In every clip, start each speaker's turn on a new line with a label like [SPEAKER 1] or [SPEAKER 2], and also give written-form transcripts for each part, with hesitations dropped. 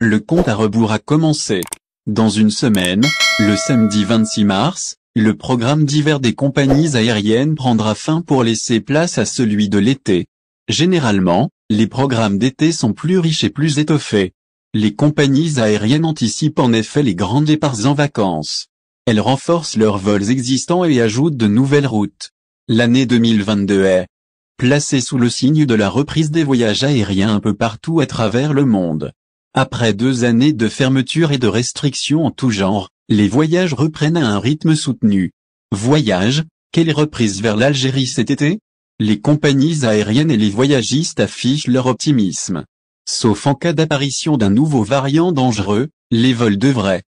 [SPEAKER 1] Le compte à rebours a commencé. Dans une semaine, le samedi 26 mars, le programme d'hiver des compagnies aériennes prendra fin pour laisser place à celui de l'été. Généralement, les programmes d'été sont plus riches et plus étoffés. Les compagnies aériennes anticipent en effet les grands départs en vacances. Elles renforcent leurs vols existants et ajoutent de nouvelles routes. L'année 2022 est placée sous le signe de la reprise des voyages aériens un peu partout à travers le monde. Après 2 années de fermeture et de restrictions en tout genre, les voyages reprennent à un rythme soutenu. Voyages, quelle reprise vers l'Algérie cet été? Les compagnies aériennes et les voyagistes affichent leur optimisme. Sauf en cas d'apparition d'un nouveau variant dangereux, les vols devraient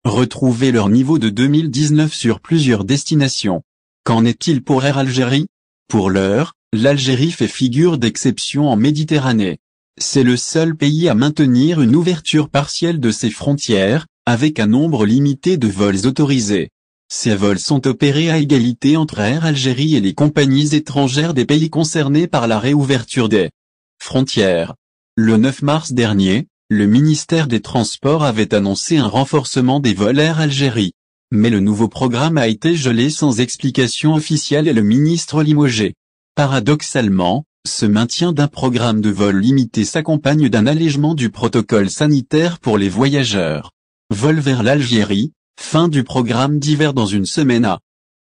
[SPEAKER 1] retrouver leur niveau de 2019 sur plusieurs destinations. Qu'en est-il pour Air Algérie? Pour l'heure, l'Algérie fait figure d'exception en Méditerranée. C'est le seul pays à maintenir une ouverture partielle de ses frontières, avec un nombre limité de vols autorisés. Ces vols sont opérés à égalité entre Air Algérie et les compagnies étrangères des pays concernés par la réouverture des frontières. Le 9 mars dernier, le ministère des Transports avait annoncé un renforcement des vols Air Algérie. Mais le nouveau programme a été gelé sans explication officielle et le ministre limogé. Paradoxalement, ce maintien d'un programme de vol limité s'accompagne d'un allègement du protocole sanitaire pour les voyageurs. Vol vers l'Algérie, fin du programme d'hiver dans une semaine à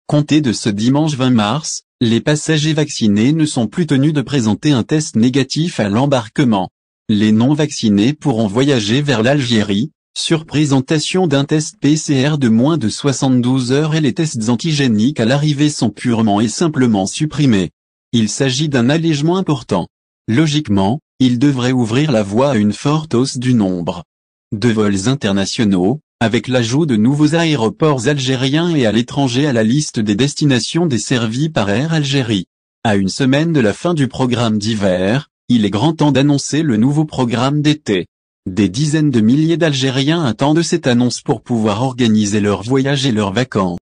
[SPEAKER 1] compter de ce dimanche 20 mars, les passagers vaccinés ne sont plus tenus de présenter un test négatif à l'embarquement. Les non-vaccinés pourront voyager vers l'Algérie, sur présentation d'un test PCR de moins de 72 heures et les tests antigéniques à l'arrivée sont purement et simplement supprimés. Il s'agit d'un allègement important. Logiquement, il devrait ouvrir la voie à une forte hausse du nombre de vols internationaux, avec l'ajout de nouveaux aéroports algériens et à l'étranger à la liste des destinations desservies par Air Algérie. À une semaine de la fin du programme d'hiver, il est grand temps d'annoncer le nouveau programme d'été. Des dizaines de milliers d'Algériens attendent cette annonce pour pouvoir organiser leurs voyages et leurs vacances.